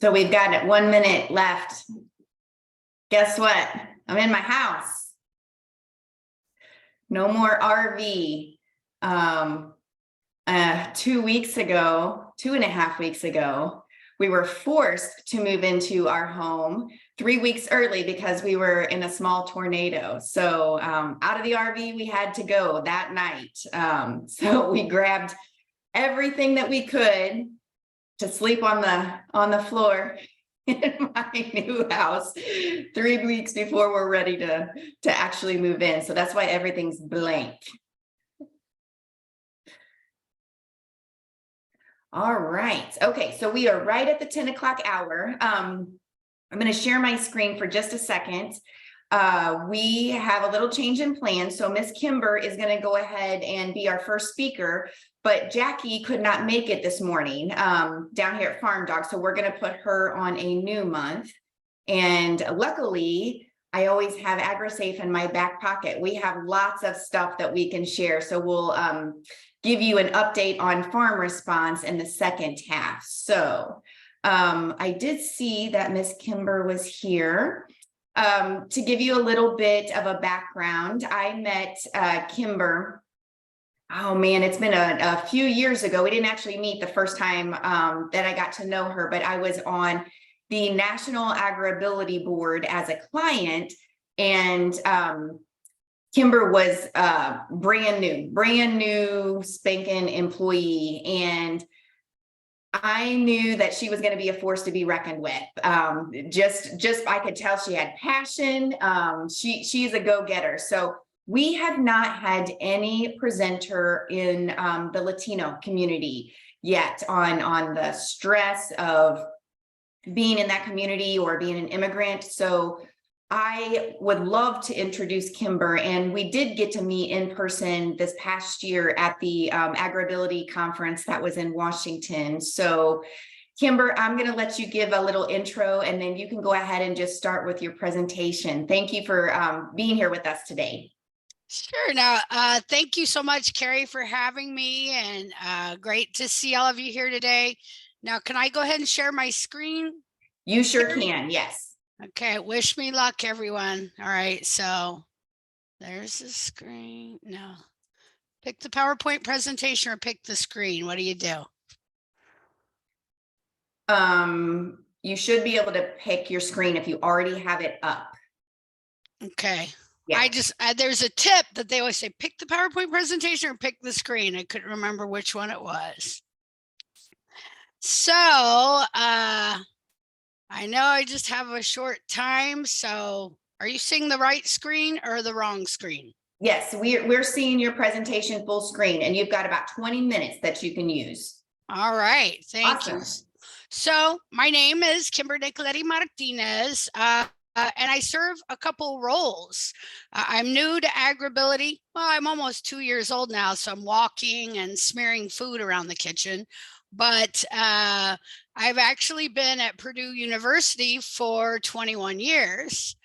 So we've got 1 minute left. Guess what? I'm in my house. No more RV. 2 weeks ago, 2.5 weeks ago, we were forced to move into our home 3 weeks early because we were in a small tornado. So out of the RV, we had to go that night. So we grabbed everything that we could to sleep on the floor in my new house 3 weeks before we're ready to actually move in. So that's why everything's blank. All right. Okay, so we are right at the 10 o'clock hour. I'm going to share my screen for just a second. We have a little change in plans. So Miss Kimber is going to go ahead and be our first speaker, but Jackie could not make it this morning down here at Farm Dog. So we're going to put her on a new month. And luckily, I always have AgriSafe in my back pocket. We have lots of stuff that we can share. So we'll give you an update on FarmResponse in the second half. So I did see that Miss Kimber was here. To give you a little bit of a background, I met Kimber. Oh man, it's been a few years ago. We didn't actually meet the first time that I got to know her, but I was on the National AgrAbility Board as a client, and Kimber was brand new spanking employee, and I knew that she was going to be a force to be reckoned with. Just I could tell she had passion. She's a go-getter. So we have not had any presenter in the Latino community yet on the stress of being in that community or being an immigrant. So I would love to introduce Kimber, and we did get to meet in person this past year at the AgrAbility conference that was in Washington. So Kimber, I'm going to let you give a little intro, and then you can go ahead and just start with your presentation. Thank you for being here with us today. Sure. Now, thank you so much, Carrie, for having me, and great to see all of you here today. Now, can I go ahead and share my screen? You sure can, yes. Okay, wish me luck, everyone. All right, so there's the screen. No, pick the PowerPoint presentation or pick the screen. What do you do? You should be able to pick your screen if you already have it up. Okay. Yeah. There's a tip that they always say, pick the PowerPoint presentation or pick the screen. I couldn't remember which one it was. So, I know I just have a short time. So are you seeing the right screen or the wrong screen? Yes, we're seeing your presentation full screen, and you've got about 20 minutes that you can use. All right. Thank you. Awesome. So my name is Kimber Nicoletti-Martínez. And I serve a couple roles. I'm new to AgrAbility. Well, I'm almost 2 years old now, so I'm walking and smearing food around the kitchen. But I've actually been at Purdue University for 21 years.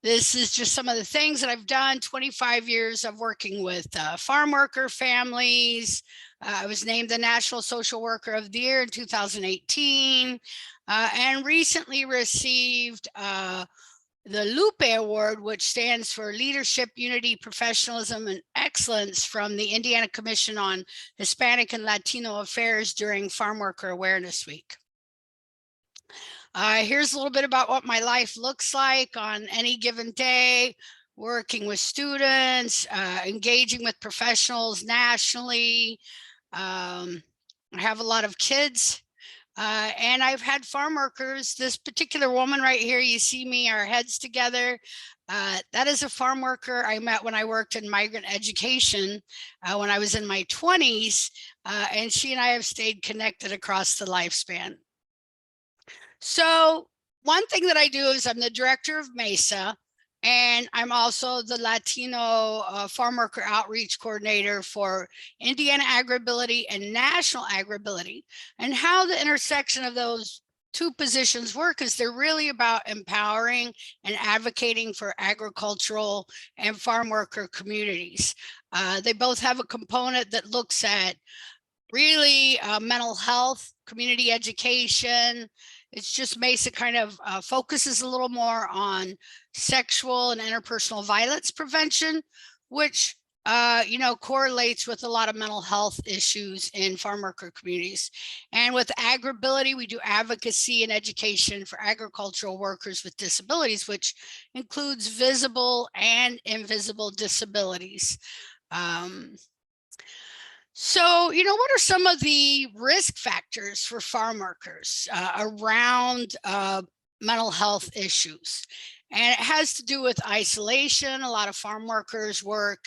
This is just some of the things that I've done. 25 years of working with farm worker families. I was named the National Social Worker of the Year in 2018, and recently received the Lupe Award, which stands for Leadership, Unity, Professionalism, and Excellence from the Indiana Commission on Hispanic and Latino Affairs during Farm Worker Awareness Week. Here's a little bit about what my life looks like on any given day, working with students, engaging with professionals nationally. I have a lot of kids. And I've had farm workers. This particular woman right here, you see me, our heads together. That is a farm worker I met when I worked in migrant education when I was in my 20s. And she and I have stayed connected across the lifespan. So one thing that I do is I'm the director of MESA, and I'm also the Latino farm worker outreach coordinator for Indiana AgrAbility and National AgrAbility. And how the intersection of those two positions work is they're really about empowering and advocating for agricultural and farm worker communities. They both have a component that looks at really mental health, community education. It's just MESA kind of focuses a little more on sexual and interpersonal violence prevention, which correlates with a lot of mental health issues in farm worker communities. And with AgrAbility, we do advocacy and education for agricultural workers with disabilities, which includes visible and invisible disabilities. So, what are some of the risk factors for farm workers around mental health issues? And it has to do with isolation. A lot of farm workers work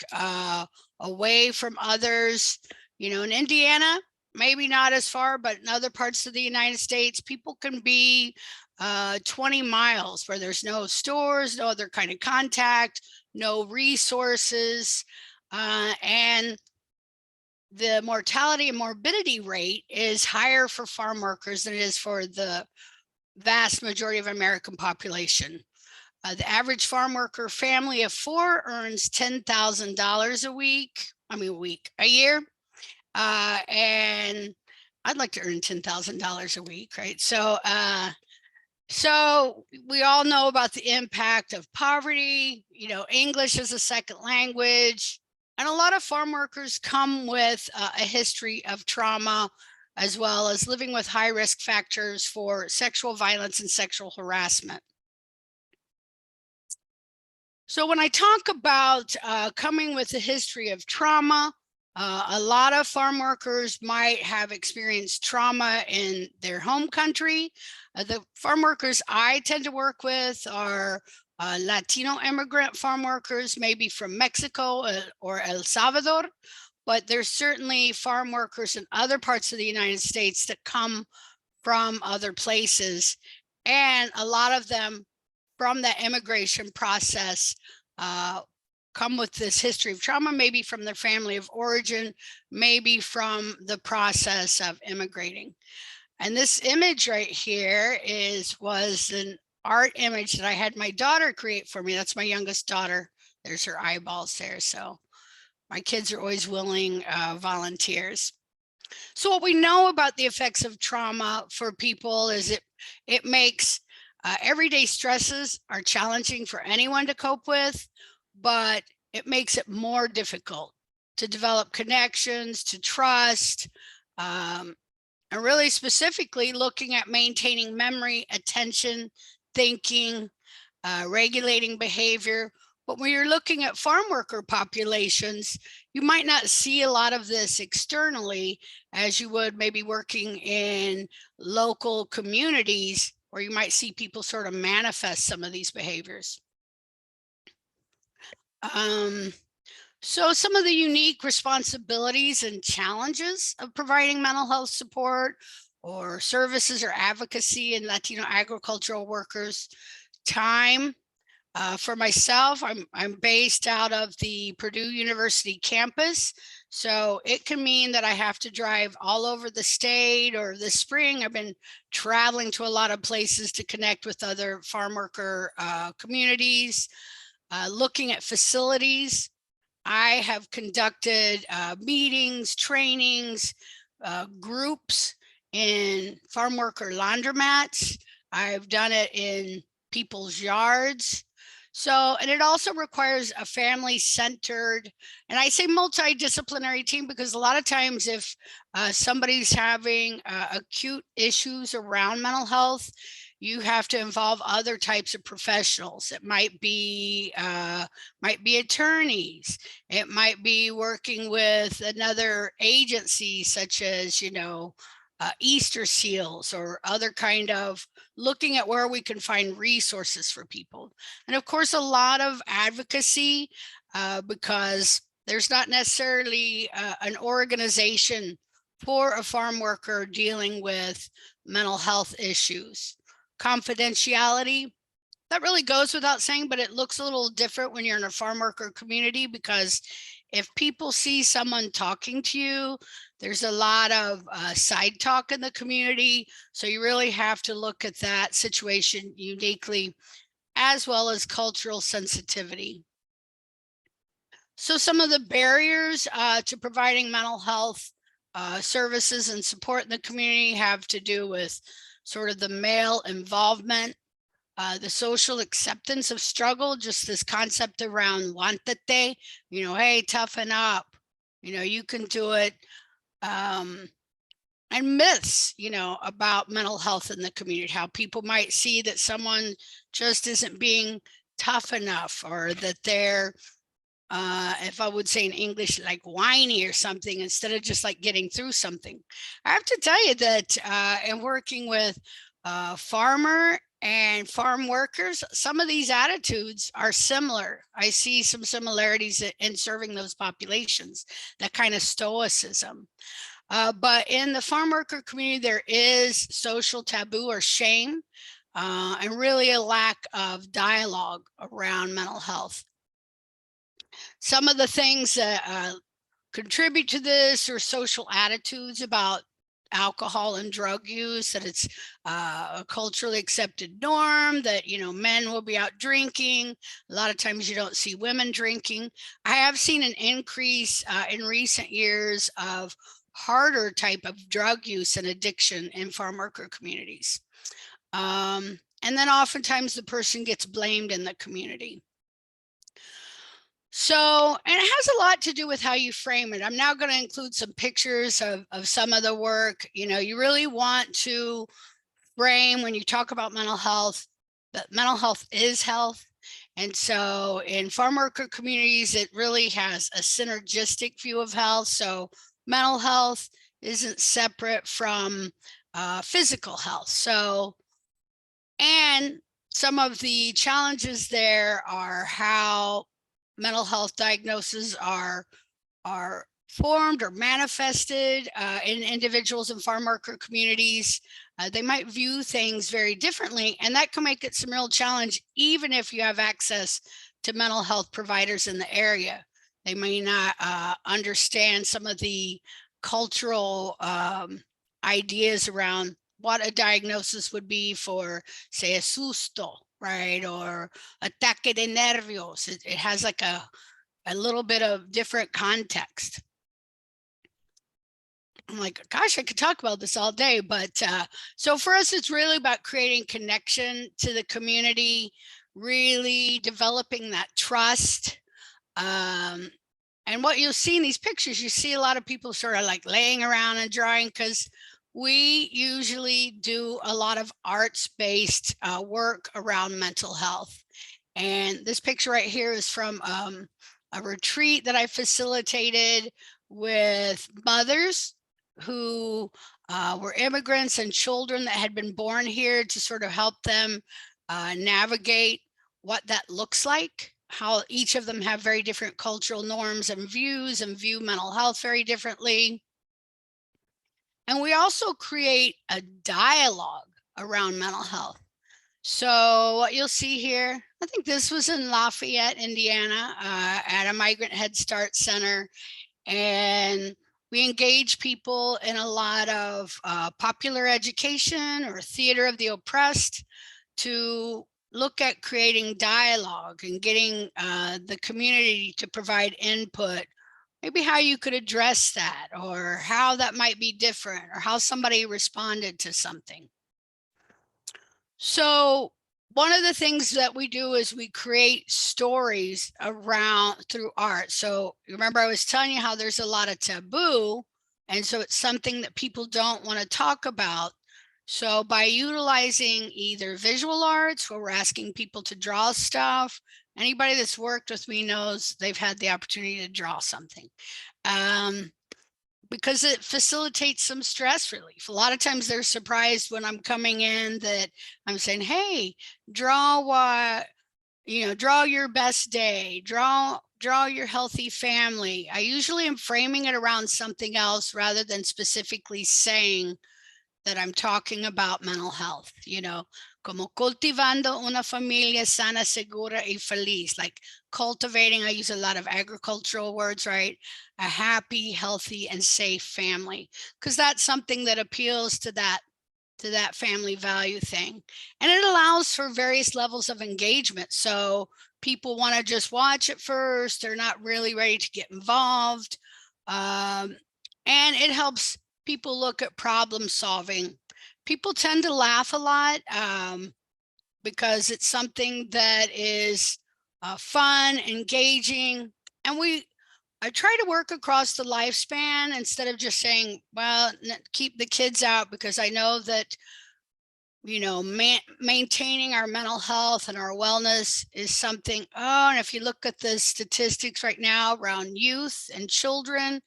away from others. In Indiana, maybe not as far, but in other parts of the United States, people can be 20 miles where there's no stores, no other kind of contact, no resources, and the mortality and morbidity rate is higher for farm workers than it is for the vast majority of American population. The average farm worker family of 4 earns $10,000 a year. And I'd like to earn $10,000 a week, right? So we all know about the impact of poverty, English as a second language. And a lot of farm workers come with a history of trauma, as well as living with high risk factors for sexual violence and sexual harassment. So when I talk about coming with a history of trauma, a lot of farm workers might have experienced trauma in their home country. The farm workers I tend to work with are Latino immigrant farm workers, maybe from Mexico or El Salvador, but there's certainly farm workers in other parts of the United States that come from other places. And a lot of them from the immigration process come with this history of trauma, maybe from their family of origin, maybe from the process of immigrating. And this image right here was an art image that I had my daughter create for me. That's my youngest daughter. There's her eyeballs there. So my kids are always willing volunteers. So what we know about the effects of trauma for people is it makes everyday stresses are challenging for anyone to cope with, but it makes it more difficult to develop connections, to trust, and really specifically looking at maintaining memory, attention, thinking, regulating behavior. But when you're looking at farm worker populations, you might not see a lot of this externally as you would maybe working in local communities where you might see people sort of manifest some of these behaviors. So some of the unique responsibilities and challenges of providing mental health support or services or advocacy in Latino agricultural workers. Time. For myself, I'm based out of the Purdue University campus. So it can mean that I have to drive all over the state, or this spring I've been traveling to a lot of places to connect with other farm worker communities, looking at facilities. I have conducted meetings, trainings, groups in farm worker laundromats. I've done it in people's yards. So, and it also requires a family-centered, and I say multidisciplinary team because a lot of times if somebody's having acute issues around mental health, you have to involve other types of professionals. It might be attorneys. It might be working with another agency such as, Easter seals or other kind of looking at where we can find resources for people. And of course, a lot of advocacy because there's not necessarily an organization for a farm worker dealing with mental health issues. Confidentiality, that really goes without saying, but it looks a little different when you're in a farm worker community, because if people see someone talking to you, there's a lot of side talk in the community. So you really have to look at that situation uniquely, as well as cultural sensitivity. So some of the barriers to providing mental health services and support in the community have to do with sort of the male involvement, the social acceptance of struggle, just this concept around wantate, you know, hey, toughen up, you know, you can do it. And myths, you know, about mental health in the community, how people might see that someone just isn't being tough enough, or that they're, if I would say in English, like whiny or something, instead of just like getting through something. I have to tell you that in working with farmer and farm workers, some of these attitudes are similar. I see some similarities in serving those populations, that kind of stoicism. But in the farm worker community, there is social taboo or shame, and really a lack of dialogue around mental health. Some of the things that contribute to this are social attitudes about alcohol and drug use, that it's a culturally accepted norm, that, you know, men will be out drinking. A lot of times you don't see women drinking. I have seen an increase in recent years of harder type of drug use and addiction in farm worker communities. And then oftentimes the person gets blamed in the community. So, and it has a lot to do with how you frame it. I'm now going to include some pictures of some of the work. You know, you really want to frame, when you talk about mental health, that mental health is health. And so in farm worker communities, it really has a synergistic view of health. So mental health isn't separate from physical health. So, and some of the challenges there are how mental health diagnoses are formed or manifested in individuals in farm worker communities. They might view things very differently, and that can make it some real challenge, even if you have access to mental health providers in the area. They may not understand some of the cultural ideas around what a diagnosis would be for, say, a susto, right? Or ataque de nervios. It has like a little bit of different context. I'm like, gosh, I could talk about this all day. But so for us, it's really about creating connection to the community, really developing that trust. And what you'll see in these pictures, you see a lot of people sort of like laying around and drawing, because we usually do a lot of arts-based work around mental health. And this picture right here is from a retreat that I facilitated with mothers who were immigrants and children that had been born here, to sort of help them navigate what that looks like, how each of them have very different cultural norms and views, and view mental health very differently. And we also create a dialogue around mental health. So what you'll see here, I think this was in Lafayette, Indiana, at a Migrant Head Start Center. And we engage people in a lot of popular education or theater of the oppressed, to look at creating dialogue and getting the community to provide input, maybe how you could address that, or how that might be different, or how somebody responded to something. So one of the things that we do is we create stories around through art. So remember, I was telling you how there's a lot of taboo, and so it's something that people don't want to talk about. So by utilizing either visual arts, where we're asking people to draw stuff, anybody that's worked with me knows they've had the opportunity to draw something. Because it facilitates some stress relief. A lot of times they're surprised when I'm coming in that I'm saying, hey, draw what, you know, draw your best day, draw your healthy family. I usually am framing it around something else rather than specifically saying that I'm talking about mental health, you know, como cultivando una familia sana, segura y feliz, like cultivating. I use a lot of agricultural words, right? A happy, healthy, and safe family, because that's something that appeals to that family value thing. And it allows for various levels of engagement. So people want to just watch it first. They're not really ready to get involved. and it helps people look at problem solving. People tend to laugh a lot because it's something that is fun, engaging, and I try to work across the lifespan instead of just saying, well, keep the kids out, because I know that, you know, maintaining our mental health and our wellness is something. Oh, and if you look at the statistics right now around youth and children,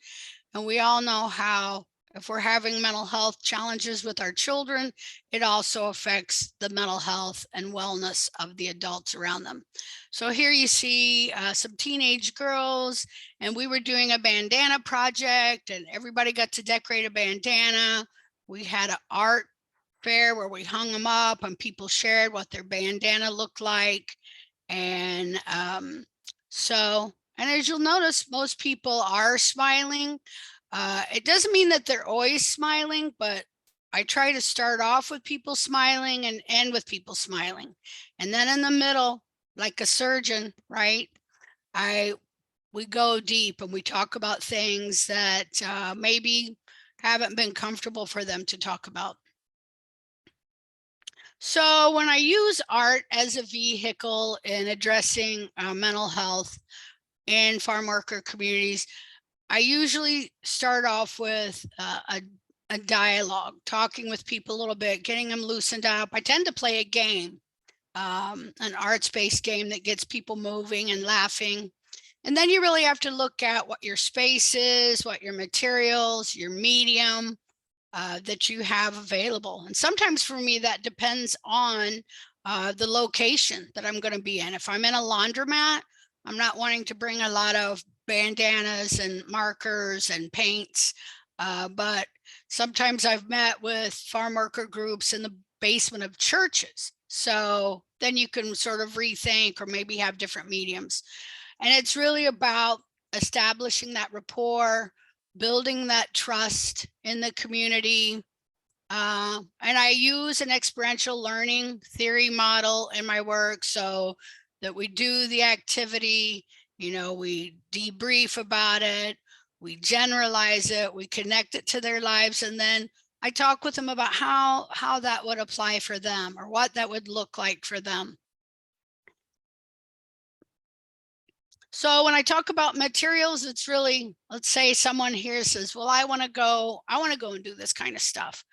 and we all know how if we're having mental health challenges with our children, it also affects the mental health and wellness of the adults around them. So here you see some teenage girls, and we were doing a bandana project, and everybody got to decorate a bandana. We had an art fair where we hung them up and people shared what their bandana looked like. And and as you'll notice, most people are smiling. It doesn't mean that they're always smiling, but I try to start off with people smiling and end with people smiling. And then in the middle, like a surgeon, right? We go deep and we talk about things that maybe haven't been comfortable for them to talk about. So when I use art as a vehicle in addressing mental health in farm worker communities, I usually start off with a dialogue, talking with people a little bit, getting them loosened up. I tend to play a game, an arts-based game that gets people moving and laughing. And then you really have to look at what your space is, what your materials, your medium, that you have available. And sometimes for me, that depends on the location that I'm going to be in. If I'm in a laundromat, I'm not wanting to bring a lot of bandanas and markers and paints. But sometimes I've met with farm worker groups in the basement of churches. So then you can sort of rethink or maybe have different mediums. And it's really about establishing that rapport, building that trust in the community. And I use an experiential learning theory model in my work, so that we do the activity, you know, we debrief about it, we generalize it, we connect it to their lives, and then I talk with them about how that would apply for them or what that would look like for them. So when I talk about materials, it's really, let's say someone here says, well, I want to go and do this kind of stuff.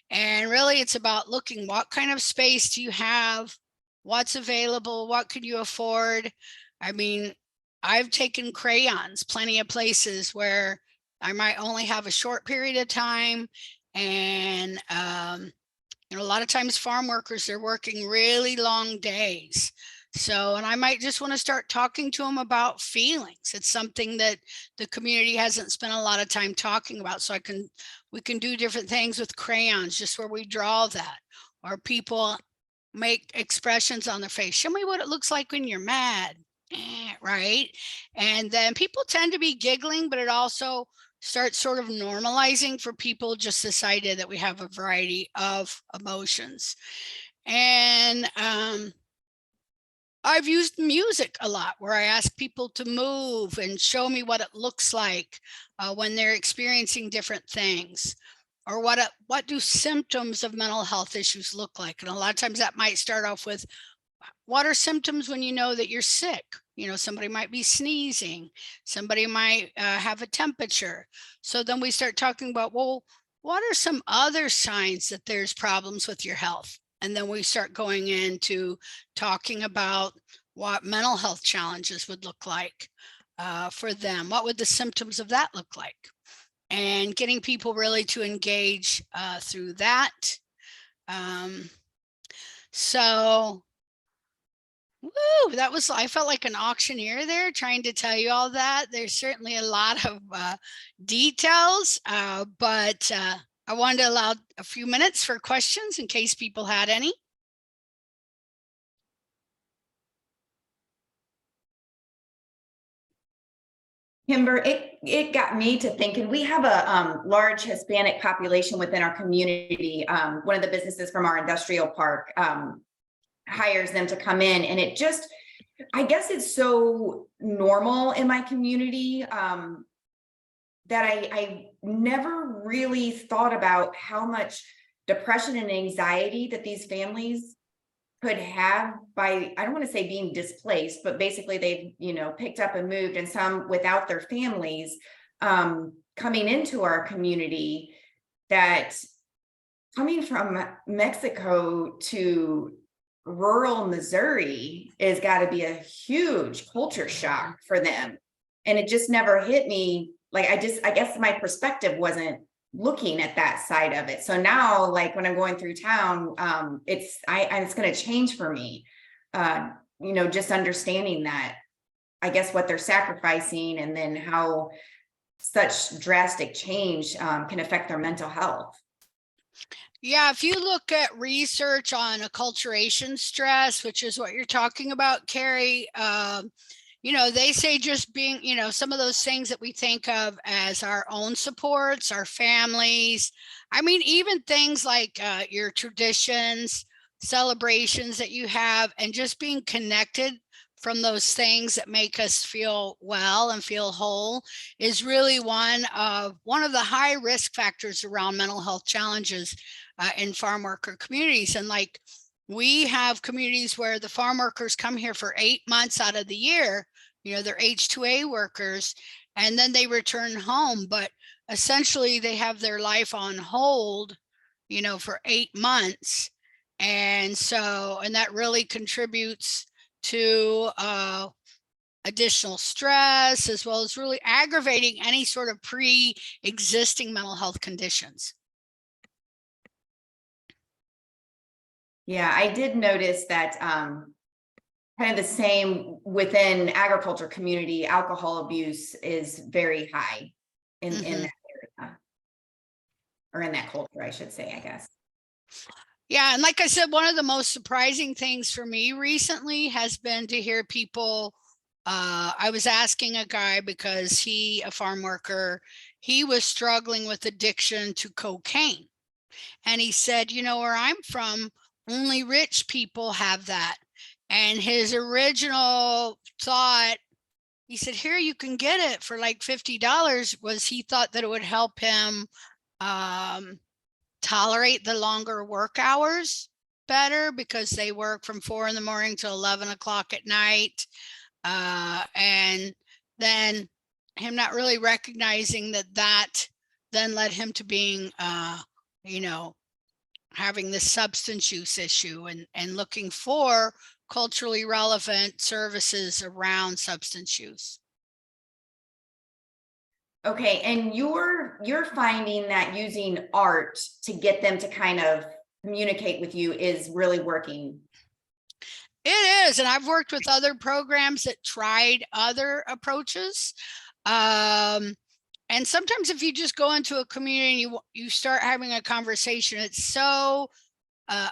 And really it's about looking, what kind of space do you have? What's available? What could you afford? I mean, I've taken crayons plenty of places where I might only have a short period of time. And, you know, a lot of times farm workers, they're working really long days. So, and I might just want to start talking to them about feelings. It's something that the community hasn't spent a lot of time talking about. So we can do different things with crayons, just where we draw that, or people make expressions on their face. Show me what it looks like when you're mad, right? And then people tend to be giggling, but it also starts sort of normalizing for people, just this idea that we have a variety of emotions. And I've used music a lot, where I ask people to move and show me what it looks like when they're experiencing different things, or what do symptoms of mental health issues look like. And a lot of times that might start off with, what are symptoms when you know that you're sick? You know, somebody might be sneezing, somebody might have a temperature. So then we start talking about, well, what are some other signs that there's problems with your health? And then we start going into talking about what mental health challenges would look like for them. What would the symptoms of that look like? And getting people really to engage through that. So, woo, that was, I felt like an auctioneer there trying to tell you all that. There's certainly a lot of details, but I wanted to allow a few minutes for questions in case people had any. Kimber, it got me to thinking. We have a large Hispanic population within our community. One of the businesses from our industrial park hires them to come in, and it just, I guess it's so normal in my community that I never really thought about how much depression and anxiety that these families could have by, I don't want to say being displaced, but basically they've, picked up and moved, and some without their families, coming into our community, that coming from Mexico to rural Missouri is got to be a huge culture shock for them. And it just never hit me. Like, I guess my perspective wasn't looking at that side of it. So now, like, when I'm going through town, it's going to change for me. Just understanding that, I guess, what they're sacrificing, and then how such drastic change can affect their mental health. Yeah, if you look at research on acculturation stress, which is what you're talking about, Carrie, they say just being, some of those things that we think of as our own supports, our families. I mean, even things like your traditions, celebrations that you have, and just being connected from those things that make us feel well and feel whole is really one of the high risk factors around mental health challenges in farm worker communities. And like, we have communities where the farm workers come here for 8 months out of the year, they're H-2A workers, and then they return home, but essentially they have their life on hold, for 8 months. And that really contributes to additional stress, as well as really aggravating any sort of pre-existing mental health conditions. Yeah, I did notice that kind of the same within agriculture community, alcohol abuse is very high in that area, or in that culture, I should say, I guess. Yeah, and like I said, one of the most surprising things for me recently has been to hear people. I was asking a guy, because a farm worker, he was struggling with addiction to cocaine. And he said, where I'm from, only rich people have that. And his original thought, he said, here you can get it for like $50, was he thought that it would help him tolerate the longer work hours better, because they work from 4 a.m. to 11 o'clock at night. And then him not really recognizing that then led him to being, having this substance use issue, and looking for culturally relevant services around substance use. Okay, and you're finding that using art to get them to kind of communicate with you is really working. It is, and I've worked with other programs that tried other approaches. And sometimes if you just go into a community and you start having a conversation, it's so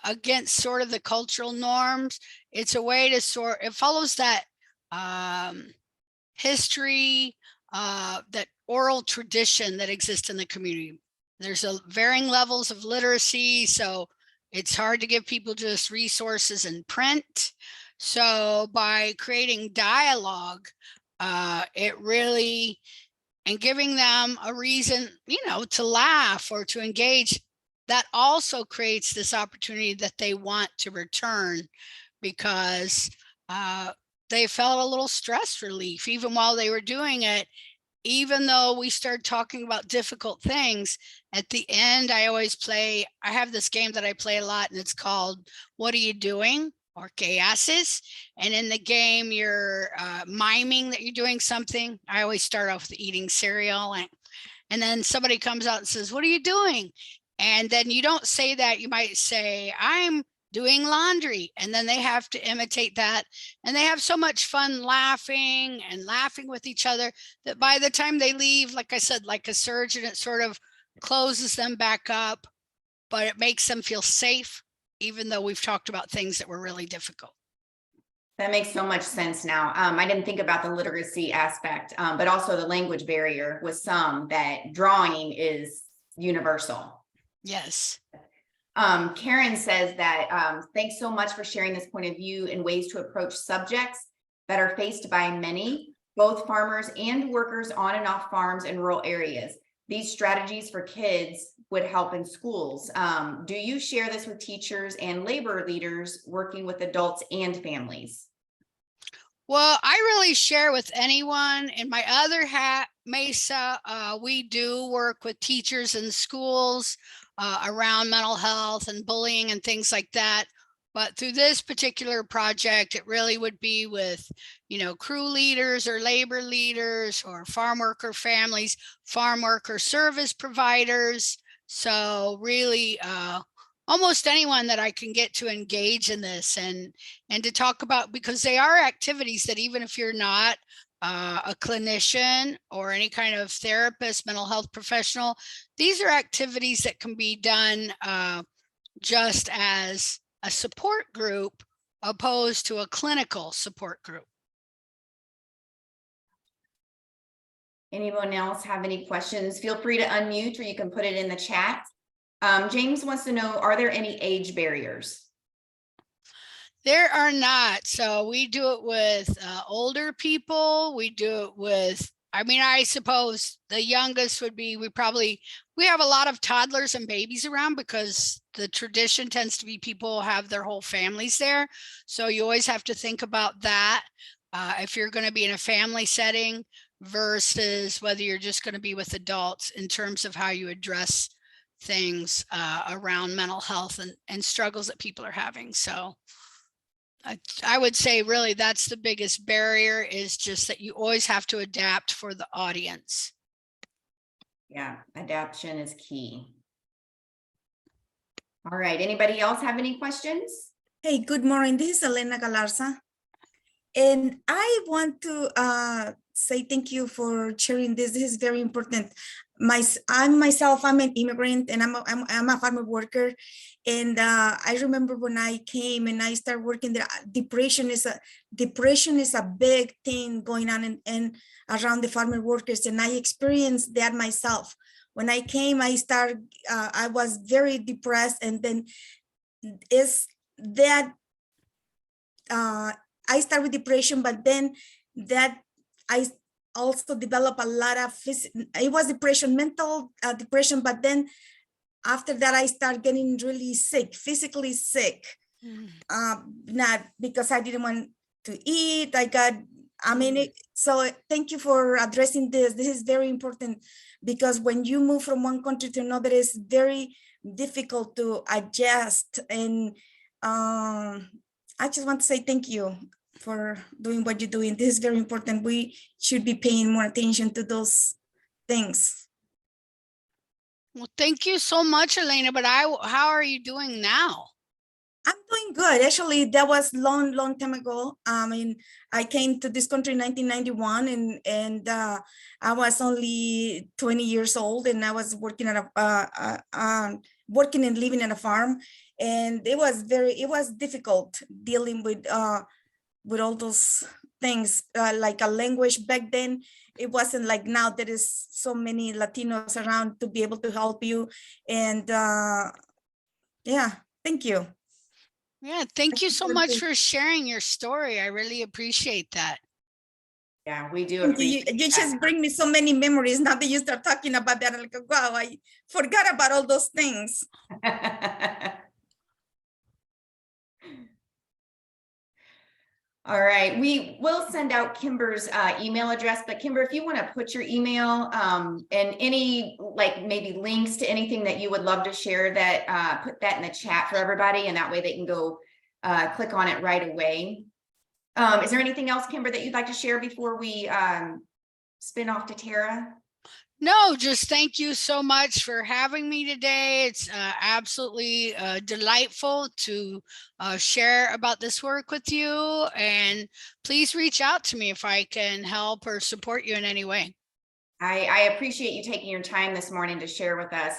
against sort of the cultural norms. It's a way to it follows that history, that oral tradition that exists in the community. There's varying levels of literacy, so it's hard to give people just resources in print. So by creating dialogue, it really, and giving them a reason, to laugh or to engage, that also creates this opportunity that they want to return, because they felt a little stress relief even while they were doing it. Even though we started talking about difficult things, at the end, I have this game that I play a lot, and it's called What Are You Doing? Or ¿Qué haces? And in the game, you're miming that you're doing something. I always start off with eating cereal, and then somebody comes out and says, what are you doing? And then you don't say that. You might say, I'm doing laundry. And then they have to imitate that. And they have so much fun laughing with each other that by the time they leave, like I said, like a surgeon, it sort of closes them back up, but it makes them feel safe, even though we've talked about things that were really difficult. That makes so much sense now. I didn't think about the literacy aspect, but also the language barrier with some, that drawing is universal. Yes. Karen says that thanks so much for sharing this point of view and ways to approach subjects that are faced by many both farmers and workers on and off farms in rural areas. These strategies for kids would help in schools. Do you share this with teachers and labor leaders working with adults and families? Well, I really share with anyone. In my other hat, MESA, we do work with teachers in schools around mental health and bullying and things like that. But through this particular project, it really would be with, crew leaders or labor leaders or farm worker families, farm worker service providers. So really, almost anyone that I can get to engage in this and to talk about, because they are activities that even if you're not a clinician or any kind of therapist, mental health professional, these are activities that can be done just as a support group opposed to a clinical support group. Anyone else have any questions? Feel free to unmute or you can put it in the chat. James wants to know, are there any age barriers? There are not. So we do it with older people. We do it with, I suppose the youngest would be, we have a lot of toddlers and babies around because the tradition tends to be people have their whole families there. So you always have to think about that if you're going to be in a family setting versus whether you're just going to be with adults in terms of how you address things around mental health and struggles that people are having. So I would say really that's the biggest barrier, is just that you always have to adapt for the audience. Yeah, adaptation is key. All right, anybody else have any questions? Hey, good morning. This is Elena Galarza. And I want to say thank you for sharing this. This is very important. I'm an immigrant and I'm a farmer worker. And I remember when I came and I started working there, depression is a big thing going on and around the farmer workers. And I experienced that myself. When I came, I was very depressed, and then I started with depression, but then that I also developed a lot of it was depression, mental depression, but then after that I started getting really sick, physically sick. Not because I didn't want to eat. So thank you for addressing this. This is very important, because when you move from one country to another, it's very difficult to adjust. And I just want to say thank you for doing what you're doing. This is very important. We should be paying more attention to those things. Well, thank you so much, Elena. But how are you doing now? I'm doing good. Actually, that was long time ago. I came to this country in 1991, and I was only 20 years old, and I was working at working and living at a farm, and it was difficult dealing with all those things, like a language back then. It wasn't like now. There is so many Latinos around to be able to help you, and yeah, thank you. Yeah, thank you so much for sharing your story. I really appreciate that. Yeah, we do appreciate you just bring me so many memories. Now that you start talking about that, I'm like, wow, I forgot about all those things. All right, we will send out Kimber's email address, but Kimber, if you want to put your email and any maybe links to anything that you would love to share, that put that in the chat for everybody, and that way they can go click on it right away. Is there anything else, Kimber, that you'd like to share before we spin off to Tara? No, just thank you so much for having me today. It's absolutely delightful to share about this work with you. And please reach out to me if I can help or support you in any way. I appreciate you taking your time this morning to share with us.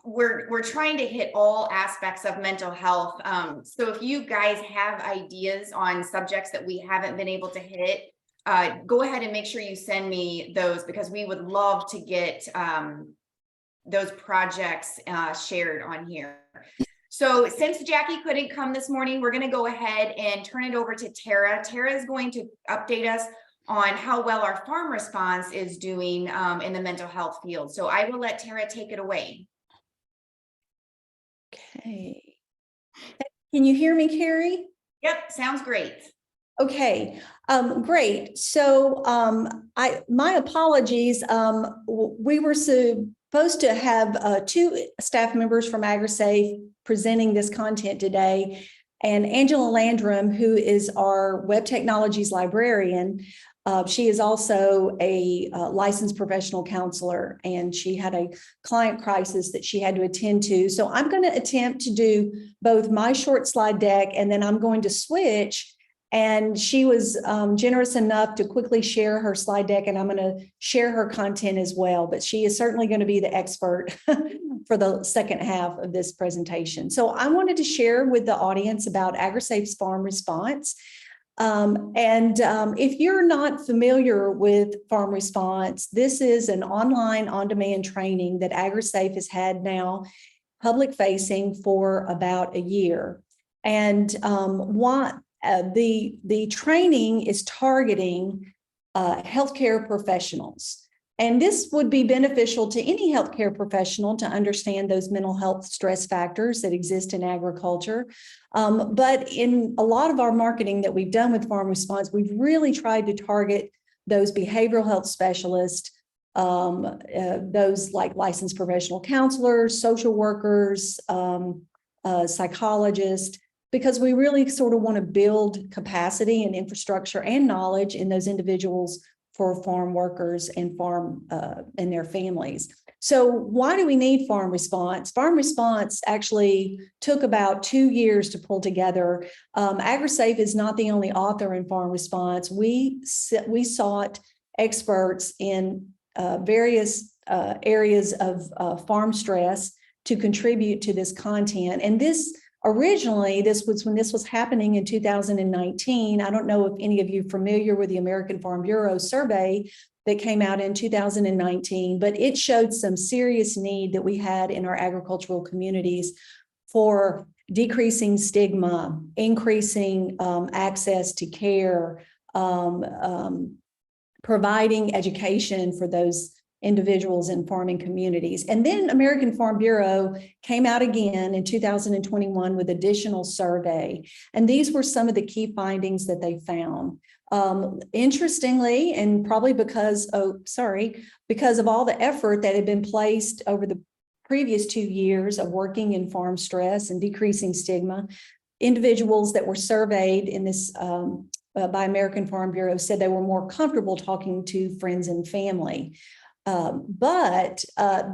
We're trying to hit all aspects of mental health. So if you guys have ideas on subjects that we haven't been able to hit, go ahead and make sure you send me those, because we would love to get those projects shared on here. So since Jackie couldn't come this morning, we're going to go ahead and turn it over to Tara. Tara is going to update us on how well our farm response is doing in the mental health field. So I will let Tara take it away. Okay. Can you hear me, Carrie? Yep, sounds great. Okay, great. So my apologies. We were supposed to have 2 staff members from AgriSafe presenting this content today. And Angela Landrum, who is our web technologies librarian, she is also a licensed professional counselor, and she had a client crisis that she had to attend to. So I'm going to attempt to do both my short slide deck, and then I'm going to switch. And she was generous enough to quickly share her slide deck, and I'm going to share her content as well. But she is certainly going to be the expert for the second half of this presentation. So I wanted to share with the audience about AgriSafe's Farm Response. If you're not familiar with Farm Response, this is an online on-demand training that AgriSafe has had now public facing for about a year. And the training is targeting healthcare professionals. And this would be beneficial to any healthcare professional to understand those mental health stress factors that exist in agriculture. But in a lot of our marketing that we've done with Farm Response, we've really tried to target those behavioral health specialists, those like licensed professional counselors, social workers, psychologists, because we really sort of want to build capacity and infrastructure and knowledge in those individuals for farm workers and farm and their families. So why do we need Farm Response? Farm Response actually took about 2 years to pull together. AgriSafe is not the only author in Farm Response. We sought experts in various areas of farm stress to contribute to this content. And originally, this was when this was happening in 2019. I don't know if any of you are familiar with the American Farm Bureau survey that came out in 2019, but it showed some serious need that we had in our agricultural communities for decreasing stigma, increasing access to care, providing education for those individuals in farming communities. And then American Farm Bureau came out again in 2021 with additional survey. And these were some of the key findings that they found. Interestingly, and probably because of all the effort that had been placed over the previous 2 years of working in farm stress and decreasing stigma, individuals that were surveyed in this by American Farm Bureau said they were more comfortable talking to friends and family. But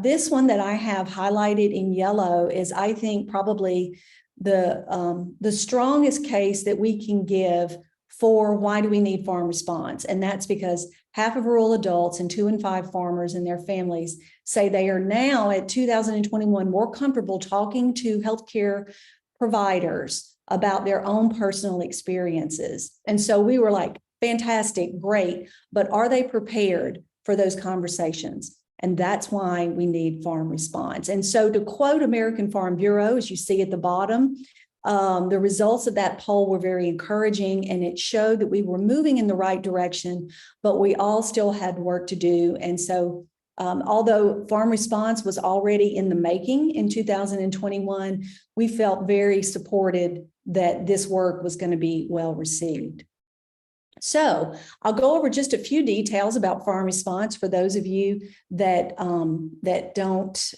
this one that I have highlighted in yellow is, I think, probably the strongest case that we can give for why do we need Farm Response. And that's because half of rural adults and 2 in 5 farmers and their families say they are now at 2021 more comfortable talking to healthcare providers about their own personal experiences. And so we were like, fantastic, great, but are they prepared for those conversations? And that's why we need Farm Response. And so to quote American Farm Bureau, as you see at the bottom, the results of that poll were very encouraging, and it showed that we were moving in the right direction, but we all still had work to do. And so although Farm Response was already in the making in 2021, we felt very supported that this work was going to be well received. So I'll go over just a few details about Farm Response for those of you that don't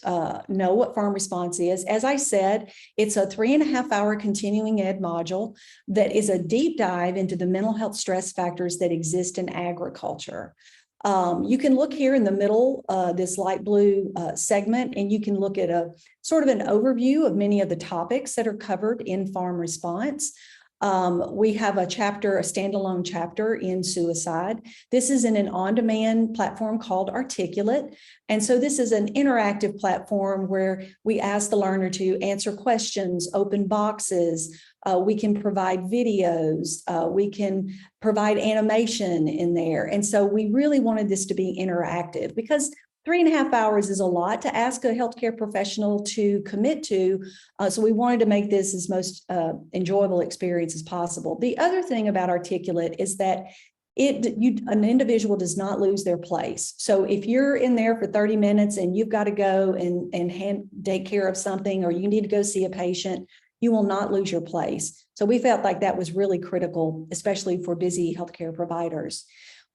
know what Farm Response is. As I said, it's a 3.5-hour continuing ed module that is a deep dive into the mental health stress factors that exist in agriculture. You can look here in the middle, this light blue segment, and you can look at a sort of an overview of many of the topics that are covered in Farm Response. We have a standalone chapter in suicide. This is in an on-demand platform called Articulate. And so this is an interactive platform where we ask the learner to answer questions, open boxes. We can provide videos. We can provide animation in there. And so we really wanted this to be interactive because 3.5 hours is a lot to ask a healthcare professional to commit to. So we wanted to make this as most enjoyable experience as possible. The other thing about Articulate is that an individual does not lose their place. So if you're in there for 30 minutes and you've got to go and take care of something, or you need to go see a patient, you will not lose your place. So we felt like that was really critical, especially for busy healthcare providers.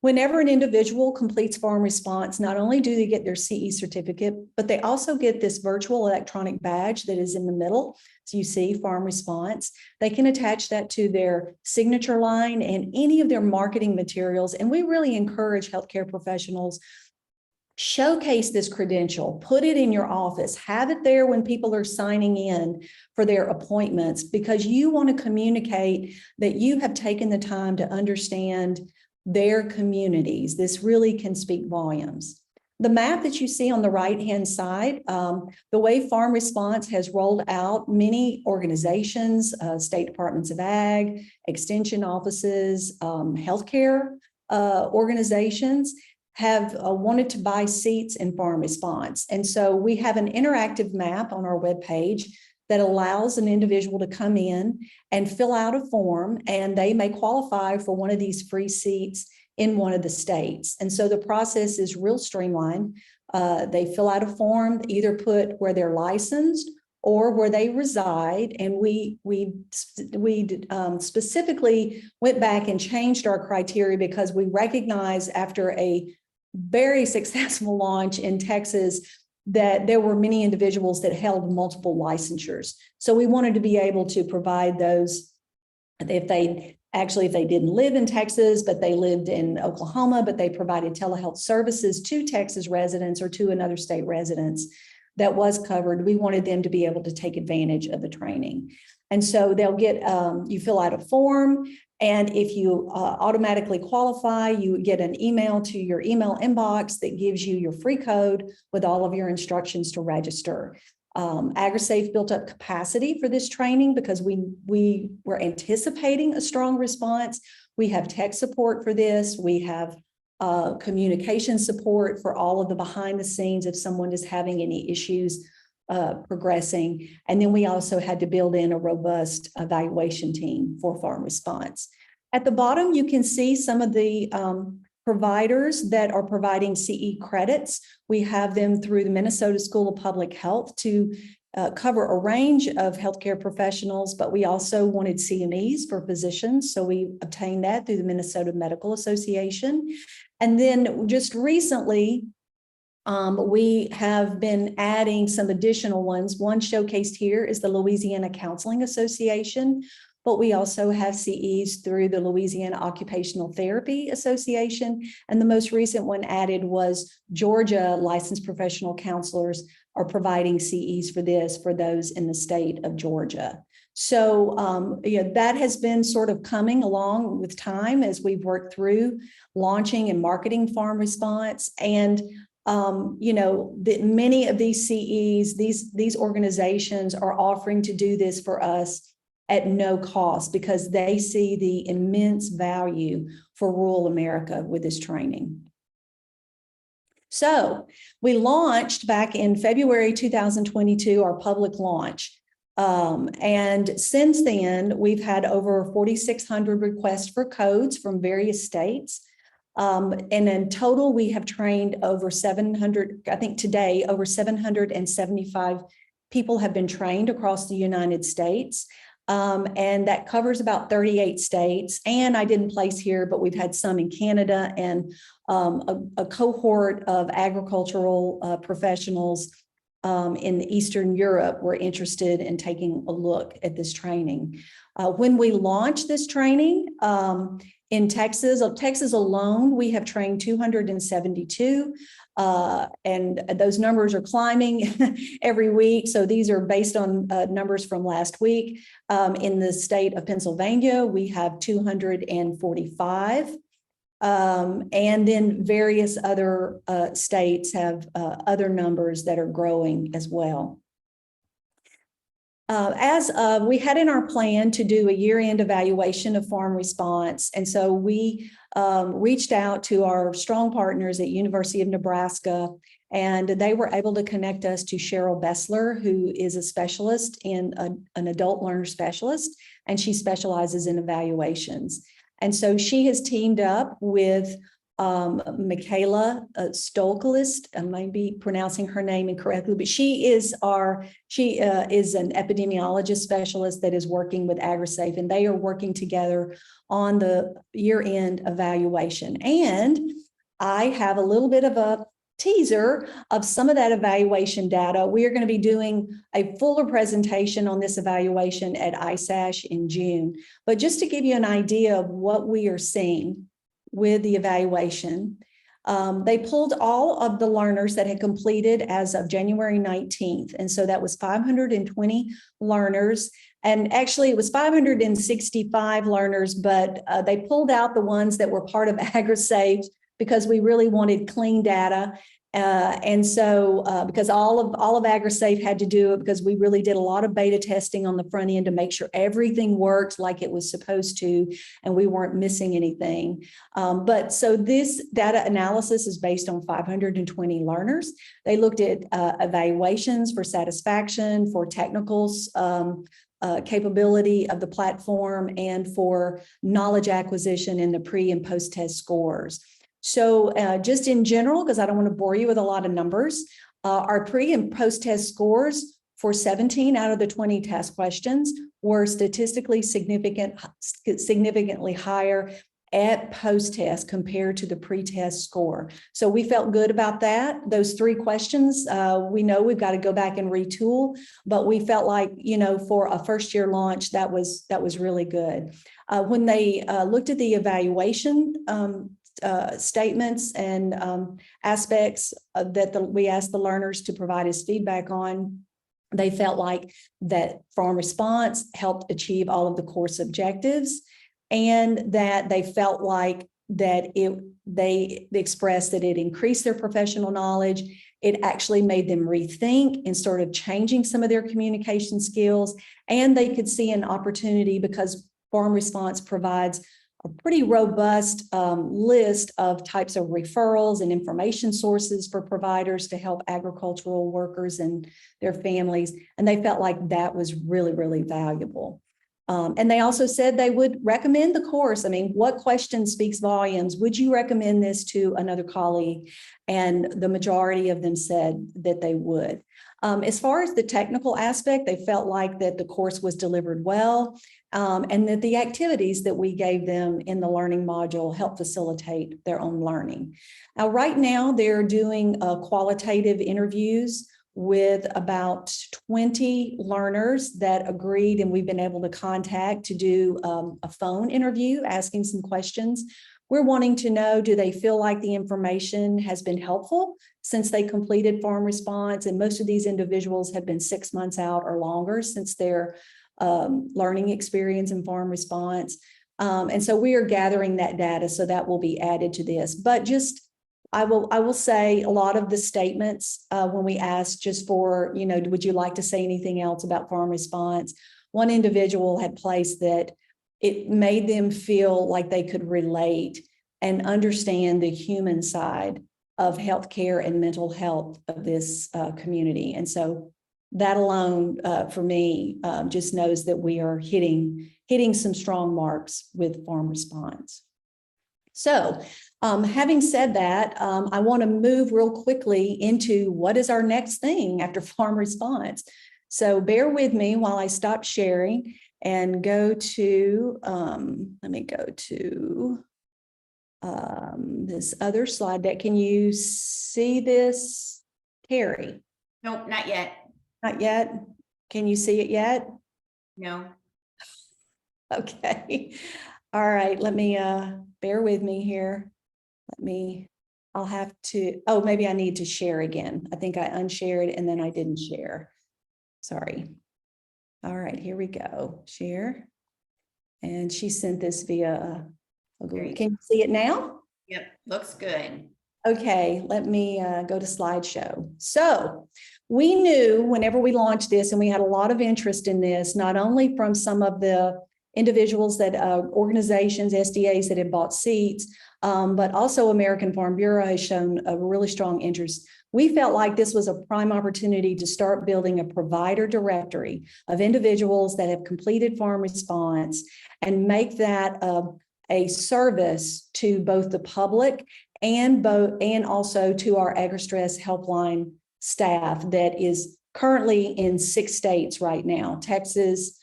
Whenever an individual completes FarmResponse, not only do they get their CE certificate, but they also get this virtual electronic badge that is in the middle. So you see FarmResponse. They can attach that to their signature line and any of their marketing materials. And we really encourage healthcare professionals, showcase this credential, put it in your office, have it there when people are signing in for their appointments, because you want to communicate that you have taken the time to understand their communities. This really can speak volumes. The map that you see on the right-hand side, the way FarmResponse has rolled out, many organizations, state departments of ag, extension offices, healthcare organizations have wanted to buy seats in FarmResponse. And so we have an interactive map on our webpage that allows an individual to come in and fill out a form, and they may qualify for one of these free seats in one of the states. And so the process is real streamlined. They fill out a form, either put where they're licensed or where they reside. And we specifically went back and changed our criteria because we recognize after a very successful launch in Texas that there were many individuals that held multiple licensures. So we wanted to be able to provide those if they didn't live in Texas, but they lived in Oklahoma, but they provided telehealth services to Texas residents or to another state residents that was covered. We wanted them to be able to take advantage of the training. And so they'll get, you fill out a form, and if you automatically qualify, you get an email to your email inbox that gives you your free code with all of your instructions to register. AgriSafe built up capacity for this training because we were anticipating a strong response. We have tech support for this. We have communication support for all of the behind the scenes if someone is having any issues progressing. And then we also had to build in a robust evaluation team for FarmResponse. At the bottom, you can see some of the providers that are providing CE credits. We have them through the Minnesota School of Public Health to cover a range of healthcare professionals, but we also wanted CMEs for physicians. So we obtained that through the Minnesota Medical Association. And then just recently, we have been adding some additional ones. One showcased here is the Louisiana Counseling Association, but we also have CEs through the Louisiana Occupational Therapy Association. And the most recent one added was Georgia Licensed Professional Counselors are providing CEs for this for those in the state of Georgia. So that has been sort of coming along with time as we've worked through launching and marketing FarmResponse. And that many of these CEs, these organizations are offering to do this for us at no cost because they see the immense value for rural America with this training. So we launched back in February 2022, our public launch. And since then, we've had over 4,600 requests for codes from various states. And in total, we have trained over 700, I think today, over 775 people have been trained across the United States. And that covers about 38 states. And I didn't place here, but we've had some in Canada, and a cohort of agricultural professionals in Eastern Europe were interested in taking a look at this training. When we launched this training in Texas alone, we have trained 272. And those numbers are climbing every week. So these are based on numbers from last week. In the state of Pennsylvania, we have 245. And then various other states have other numbers that are growing as well. We had in our plan to do a year-end evaluation of FarmResponse. And so we reached out to our strong partners at University of Nebraska, and they were able to connect us to Cheryl Bessler, who is a specialist in an adult learner specialist, and she specializes in evaluations. And so she has teamed up with Michaela Stolkalist. I might be pronouncing her name incorrectly, but she is an epidemiologist specialist that is working with AgriSafe, and they are working together on the year-end evaluation. And I have a little bit of a teaser of some of that evaluation data. We are going to be doing a fuller presentation on this evaluation at ISASH in June. But just to give you an idea of what we are seeing with the evaluation, they pulled all of the learners that had completed as of January 19th. And so that was 520 learners. And actually it was 565 learners, but they pulled out the ones that were part of AgriSafe because we really wanted clean data. And so because all of AgriSafe had to do it, because we really did a lot of beta testing on the front end to make sure everything worked like it was supposed to, and we weren't missing anything. But so this data analysis is based on 520 learners. They looked at evaluations for satisfaction, for technicals, capability of the platform, and for knowledge acquisition in the pre and post-test scores. So just in general, because I don't want to bore you with a lot of numbers, our pre and post-test scores for 17 out of the 20 test questions were statistically significantly higher at post-test compared to the pre-test score. So we felt good about that. Those 3 questions, we know we've got to go back and retool, but we felt like, you know, for a first-year launch, that was really good. When they looked at the evaluation statements and aspects that we asked the learners to provide us feedback on, they felt like that FarmResponse helped achieve all of the course objectives, and that they felt like that they expressed that it increased their professional knowledge. It actually made them rethink and sort of changing some of their communication skills, and they could see an opportunity because FarmResponse provides a pretty robust list of types of referrals and information sources for providers to help agricultural workers and their families. And they felt like that was really, really valuable. And they also said they would recommend the course. I mean, what question speaks volumes? Would you recommend this to another colleague? And the majority of them said that they would. As far as the technical aspect, they felt like that the course was delivered well, and that the activities that we gave them in the learning module helped facilitate their own learning. Now, right now, they're doing qualitative interviews with about 20 learners that agreed, and we've been able to contact to do a phone interview, asking some questions. We're wanting to know, do they feel like the information has been helpful since they completed FarmResponse? And most of these individuals have been 6 months out or longer since their learning experience in FarmResponse. And so we are gathering that data, so that will be added to this. But just, I will say a lot of the statements when we asked just for, you know, would you like to say anything else about FarmResponse? One individual had placed that it made them feel like they could relate and understand the human side of healthcare and mental health of this community. And so that alone, for me, just knows that we are hitting some strong marks with FarmResponse. So having said that, I want to move real quickly into what is our next thing after FarmResponse. So bear with me while I stop sharing and go to, let me go to this other slide deck. Can you see this, Carrie? Nope, not yet. Not yet? Can you see it yet? No. Okay. All right, let me, bear with me here. I'll have to, oh, maybe I need to share again. I think I unshared and then I didn't share. Sorry. All right, here we go. Share. And she sent this via, can you see it now? Yep, looks good. Okay, let me go to slideshow. So we knew whenever we launched this, and we had a lot of interest in this, not only from some of the individuals that organizations, SDAs that had bought seats, but also American Farm Bureau has shown a really strong interest. We felt like this was a prime opportunity to start building a provider directory of individuals that have completed FarmResponse and make that a service to both the public and also to our AgriStress helpline staff that is currently in 6 states right now: Texas,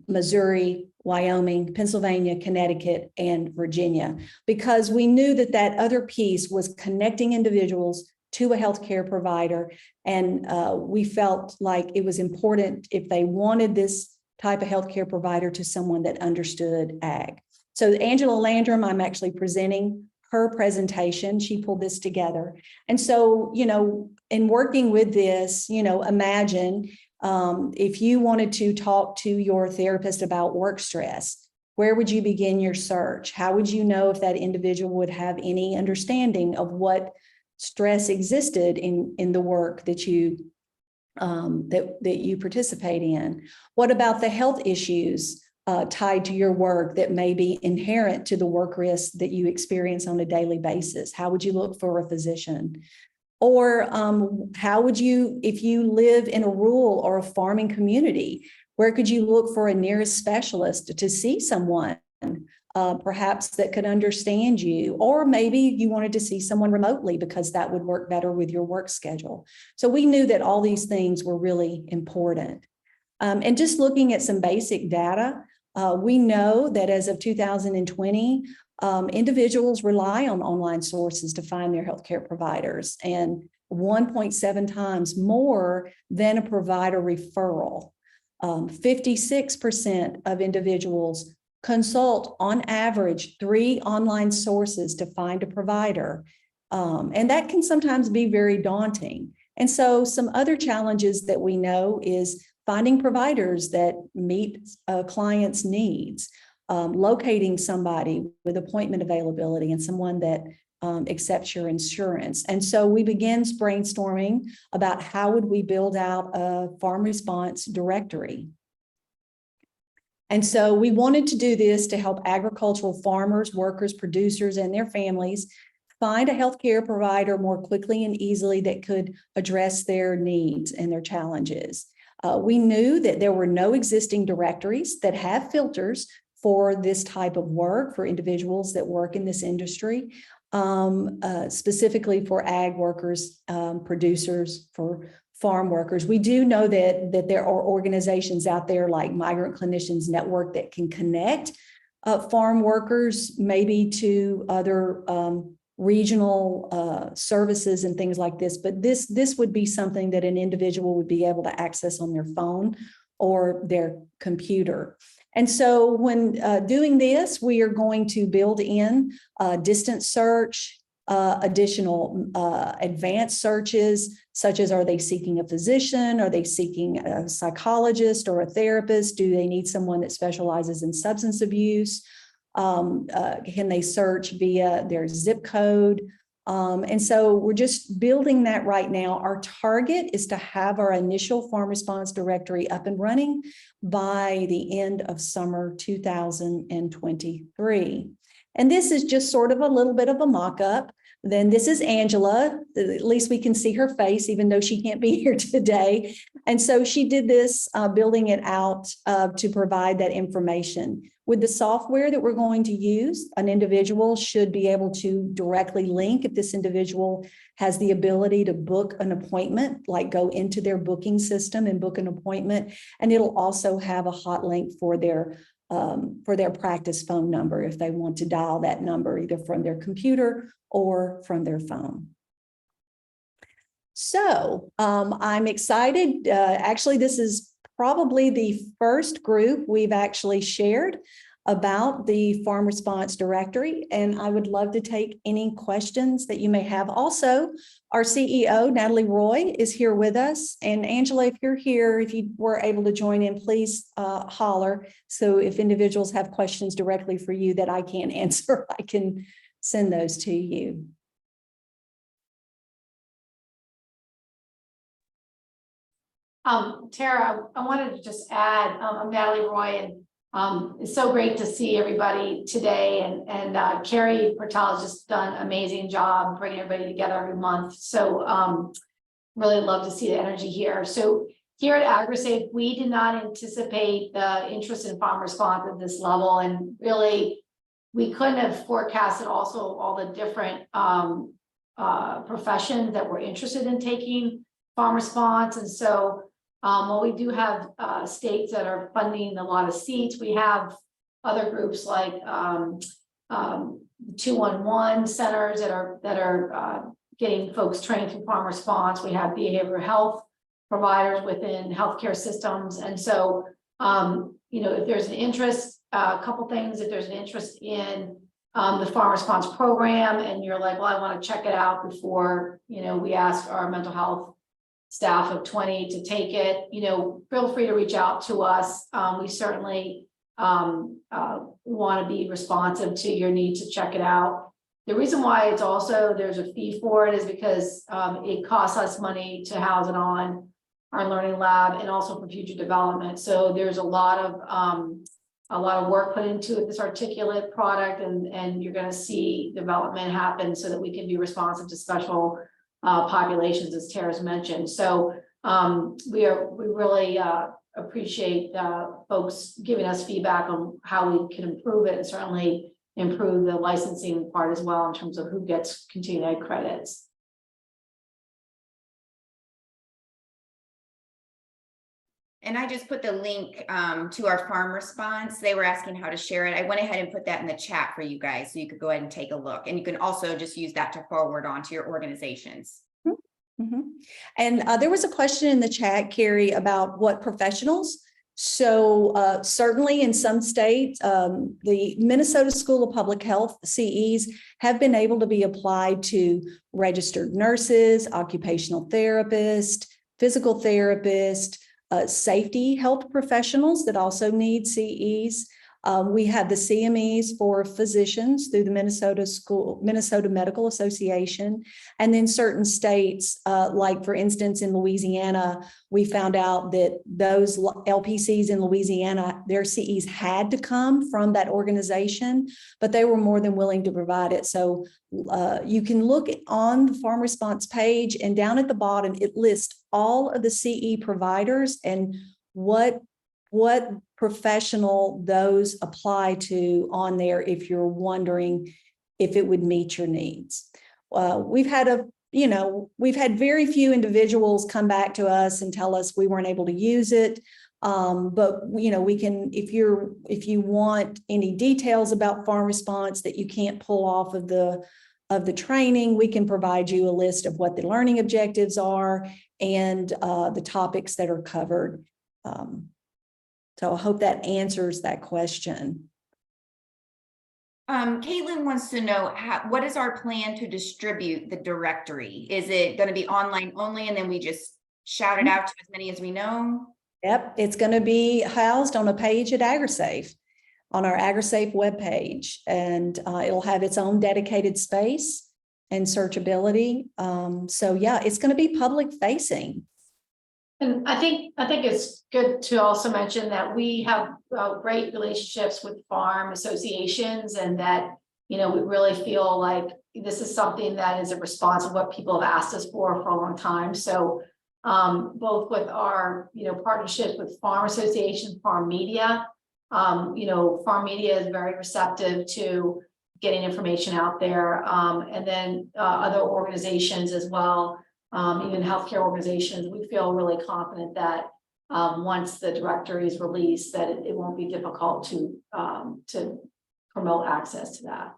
Missouri, Wyoming, Pennsylvania, Connecticut, and Virginia, because we knew that that other piece was connecting individuals to a healthcare provider. And we felt like it was important if they wanted this type of healthcare provider to someone that understood ag. So Angela Landrum, I'm actually presenting her presentation. She pulled this together. And so, you know, in working with this, you know, imagine if you wanted to talk to your therapist about work stress, where would you begin your search? How would you know if that individual would have any understanding of what stress existed in the work that you that you participate in? What about the health issues tied to your work that may be inherent to the work risks that you experience on a daily basis? How would you look for a physician? Or how would you, if you live in a rural or a farming community, where could you look for a nearest specialist to see someone perhaps that could understand you? Or maybe you wanted to see someone remotely because that would work better with your work schedule. So we knew that all these things were really important. And just looking at some basic data, we know that as of 2020, individuals rely on online sources to find their healthcare providers, and 1.7 times more than a provider referral. 56% of individuals consult on average 3 online sources to find a provider. And that can sometimes be very daunting. And so some other challenges that we know is finding providers that meet a client's needs, locating somebody with appointment availability and someone that accepts your insurance. And so we began brainstorming about how would we build out a FarmResponse directory. And so we wanted to do this to help agricultural farmers, workers, producers, and their families find a healthcare provider more quickly and easily that could address their needs and their challenges. We knew that there were no existing directories that have filters for this type of work for individuals that work in this industry, specifically for ag workers, producers, for farm workers. We do know that there are organizations out there like Migrant Clinicians Network that can connect farm workers maybe to other regional services and things like this. But this would be something that an individual would be able to access on their phone or their computer. And so when doing this, we are going to build in distance search, additional advanced searches, such as, are they seeking a physician? Are they seeking a psychologist or a therapist? Do they need someone that specializes in substance abuse? Can they search via their zip code? And so we're just building that right now. Our target is to have our initial FarmResponse directory up and running by the end of summer 2023. And this is just sort of a little bit of a mock-up. Then this is Angela. At least we can see her face, even though she can't be here today. And so she did this, building it out to provide that information. With the software that we're going to use, an individual should be able to directly link if this individual has the ability to book an appointment, like go into their booking system and book an appointment. And it'll also have a hot link for their practice phone number if they want to dial that number either from their computer or from their phone. So I'm excited. Actually, this is probably the first group we've actually shared about the FarmResponse directory, and I would love to take any questions that you may have. Also, our CEO, Natalie Roy, is here with us. And Angela, if you're here, if you were able to join in, please holler. So if individuals have questions directly for you that I can't answer, I can send those to you. Tara, I wanted to just add, I'm Natalie Roy, and it's so great to see everybody today. And Carrie Portal has just done an amazing job bringing everybody together every month. So really love to see the energy here. So here at AgriSafe, we did not anticipate the interest in FarmResponse at this level. And really, we couldn't have forecasted also all the different professions that were interested in taking FarmResponse. And so while we do have states that are funding a lot of seats, we have other groups like 211 centers that are getting folks trained through FarmResponse. We have behavioral health providers within healthcare systems. And so, if there's an interest, a couple things, if there's an interest in the FarmResponse program and you're like, well, I want to check it out before, we ask our mental health staff of 20 to take it, feel free to reach out to us. We certainly want to be responsive to your need to check it out. The reason why it's also, there's a fee for it is because it costs us money to house it on our learning lab and also for future development. So there's a lot of work put into this articulate product, and you're going to see development happen so that we can be responsive to special populations, as Tara's mentioned. So we really appreciate folks giving us feedback on how we can improve it, and certainly improve the licensing part as well in terms of who gets continuing ed credits. And I just put the link to our FarmResponse. They were asking how to share it. I went ahead and put that in the chat for you guys, so you could go ahead and take a look. And you can also just use that to forward on to your organizations. Mm-hmm. And there was a question in the chat, Carrie, about what professionals. So certainly in some states, the Minnesota School of Public Health, CEs, have been able to be applied to registered nurses, occupational therapists, physical therapists, safety health professionals that also need CEs. We have the CMEs for physicians through the Minnesota Medical Association. And then certain states, like for instance, in Louisiana, we found out that those LPCs in Louisiana, their CEs had to come from that organization, but they were more than willing to provide it. So you can look on the FarmResponse page, and down at the bottom, it lists all of the CE providers and what professional those apply to on there if you're wondering if it would meet your needs. We've had very few individuals come back to us and tell us we weren't able to use it. But we can, if you want any details about FarmResponse that you can't pull off of the training, we can provide you a list of what the learning objectives are and the topics that are covered. So I hope that answers that question. Caitlin wants to know, what is our plan to distribute the directory? Is it going to be online only, and then we just shout it out to as many as we know? Yep, it's going to be housed on a page at AgriSafe, on our AgriSafe webpage, and it'll have its own dedicated space and searchability. So yeah, it's going to be public facing. And I think it's good to also mention that we have great relationships with farm associations, and that, we really feel like this is something that is a response of what people have asked us for a long time. So both with our, partnerships with farm associations, farm media, farm media is very receptive to getting information out there. And then other organizations as well. Even healthcare organizations, we feel really confident that once the directory is released, that it won't be difficult to promote access to that.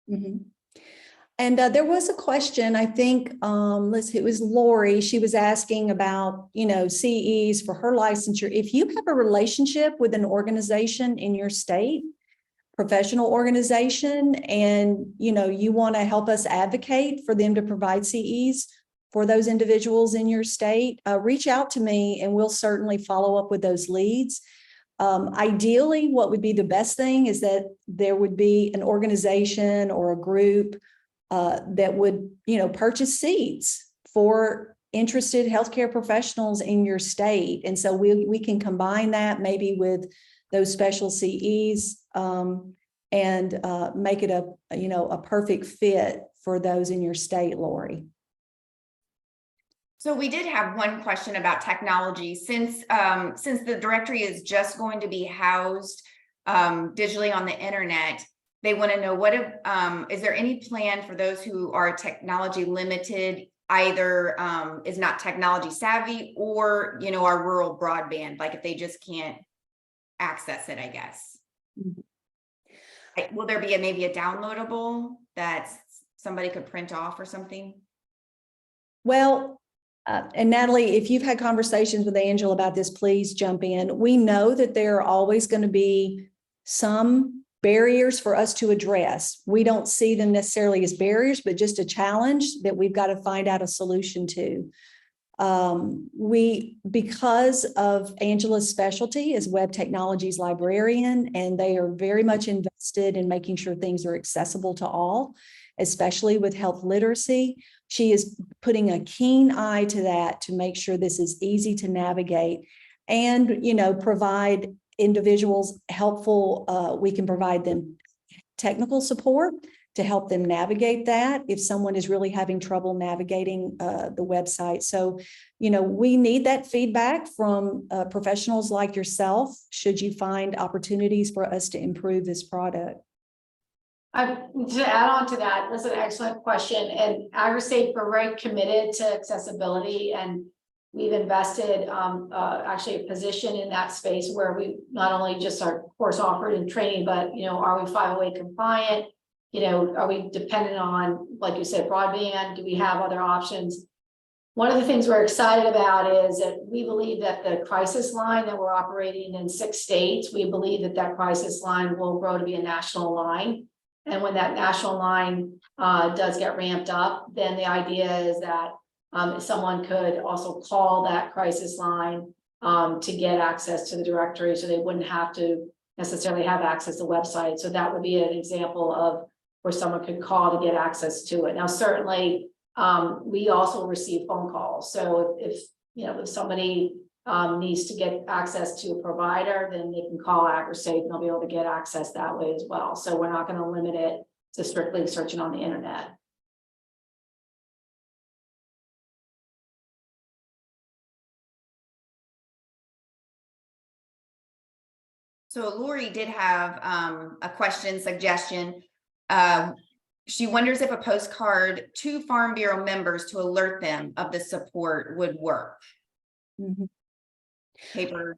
Mm-hmm. And there was a question, I think, it was Lori. She was asking about, CEs for her licensure. If you have a relationship with an organization in your state, professional organization, and you want to help us advocate for them to provide CEs for those individuals in your state, reach out to me and we'll certainly follow up with those leads. Ideally, what would be the best thing is that there would be an organization or a group that would, purchase seats for interested healthcare professionals in your state. And so we can combine that maybe with those special CEs and make it a perfect fit for those in your state, Lori. So we did have one question about technology. Since the directory is just going to be housed digitally on the internet, they want to know what is there any plan for those who are technology limited, either is not technology savvy, or are rural broadband, like if they just can't access it, I guess. Will there be maybe a downloadable that somebody could print off or something? Well, and Natalie, if you've had conversations with Angela about this, please jump in. We know that there are always going to be some barriers for us to address. We don't see them necessarily as barriers, but just a challenge that we've got to find out a solution to. Because of Angela's specialty as web technologies librarian, and they are very much invested in making sure things are accessible to all, especially with health literacy. She is putting a keen eye to that to make sure this is easy to navigate and, provide individuals helpful. We can provide them technical support to help them navigate that if someone is really having trouble navigating the website. So, we need that feedback from professionals like yourself, should you find opportunities for us to improve this product. To add on to that, that's an excellent question. And AgriSafe, we're very committed to accessibility, and we've invested actually a position in that space where we not only just are course offered in training, but are we 508 compliant? Are we dependent on, like you said, broadband? Do we have other options? One of the things we're excited about is that we believe that the crisis line that we're operating in 6 states, we believe that that crisis line will grow to be a national line. And when that national line does get ramped up, then the idea is that someone could also call that crisis line to get access to the directory, so they wouldn't have to necessarily have access to the website. So that would be an example of where someone could call to get access to it. Now, certainly, we also receive phone calls. So if somebody needs to get access to a provider, then they can call AgriSafe and they'll be able to get access that way as well. So we're not going to limit it to strictly searching on the internet. So Lori did have a question suggestion. She wonders if a postcard to Farm Bureau members to alert them of the support would work. Mm-hmm. Paper.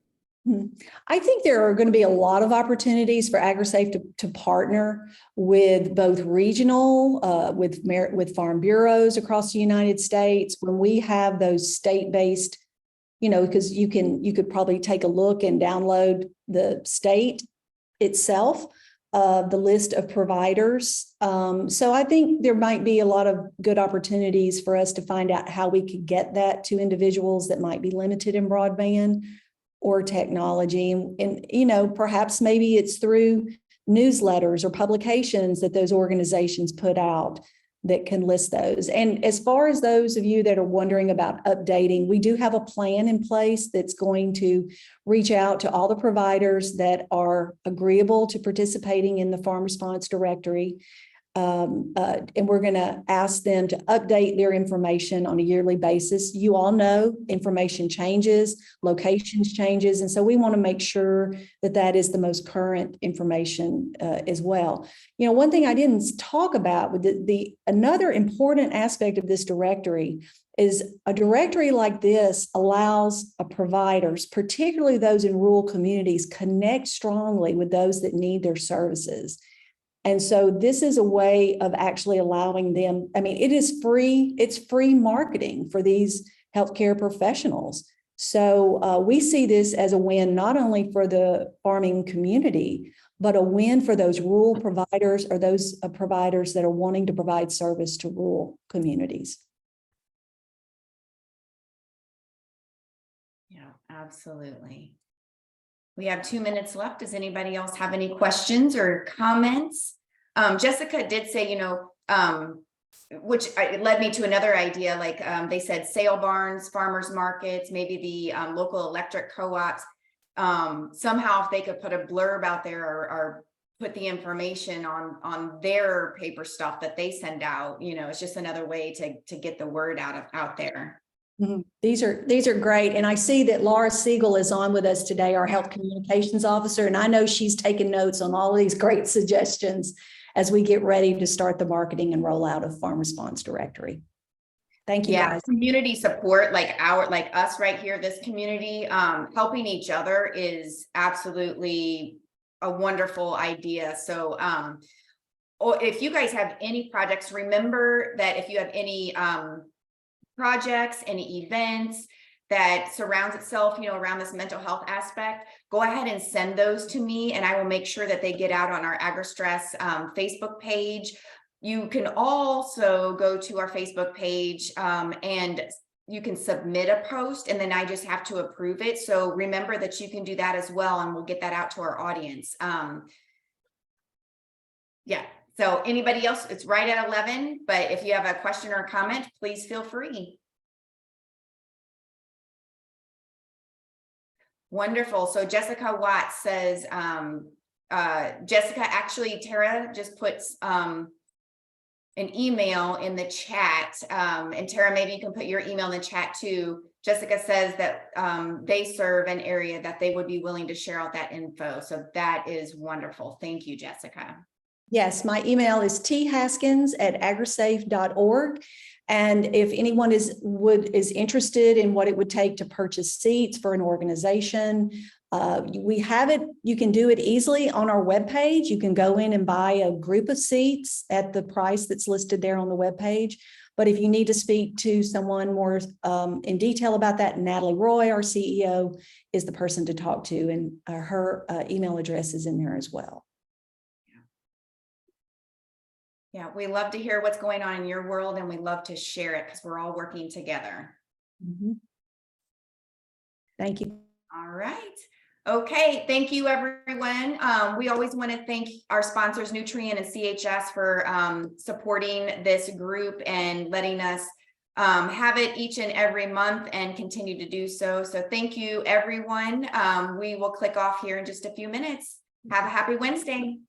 I think there are going to be a lot of opportunities for AgriSafe to partner with both regional, with farm bureaus across the United States. When we have those state-based, because you could probably take a look and download the state itself, the list of providers. So I think there might be a lot of good opportunities for us to find out how we could get that to individuals that might be limited in broadband or technology. And perhaps maybe it's through newsletters or publications that those organizations put out that can list those. And as far as those of you that are wondering about updating, we do have a plan in place that's going to reach out to all the providers that are agreeable to participating in the FarmResponse directory. And we're going to ask them to update their information on a yearly basis. You all know information changes, locations changes, and so we want to make sure that that is the most current information as well. One thing I didn't talk about with another important aspect of this directory is a directory like this allows providers, particularly those in rural communities, connect strongly with those that need their services. And so this is a way of actually allowing them, it is free, it's free marketing for these healthcare professionals. So we see this as a win, not only for the farming community, but a win for those rural providers or those providers that are wanting to provide service to rural communities. Yeah, absolutely. We have 2 minutes left. Does anybody else have any questions or comments? Jessica did say, which led me to another idea, like they said sale barns, farmers markets, maybe the local electric co-ops. Somehow if they could put a blurb out there or put the information on their paper stuff that they send out, it's just another way to get the word out there. These are great. And I see that Laura Siegel is on with us today, our health communications officer. And I know she's taken notes on all of these great suggestions as we get ready to start the marketing and rollout of FarmResponse directory. Thank you, guys. Community support, like us right here, this community, helping each other is absolutely a wonderful idea. So, or if you guys have any projects, remember that if you have any projects, any events that surrounds itself, around this mental health aspect, go ahead and send those to me, and I will make sure that they get out on our AgriStress Facebook page. You can also go to our Facebook page and you can submit a post, and then I just have to approve it. So remember that you can do that as well, and we'll get that out to our audience. Yeah. So anybody else, it's right at 11, but if you have a question or a comment, please feel free. Wonderful. So Jessica Watts says, Jessica, actually, Tara just puts an email in the chat. And Tara, maybe you can put your email in the chat too. Jessica says that they serve an area that they would be willing to share out that info. So that is wonderful. Thank you, Jessica. Yes, my email is thaskins@agrisafe.org. And if anyone is interested in what it would take to purchase seats for an organization, we have it. You can do it easily on our webpage. You can go in and buy a group of seats at the price that's listed there on the webpage. But if you need to speak to someone more in detail about that, Natalie Roy, our CEO, is the person to talk to, and her email address is in there as well. Yeah, we love to hear what's going on in your world, and we love to share it because we're all working together. Thank you. All right. Okay. Thank you, everyone. We always want to thank our sponsors, Nutrien and CHS, for supporting this group and letting us have it each and every month and continue to do so. So thank you, everyone. We will click off here in just a few minutes. Have a happy Wednesday.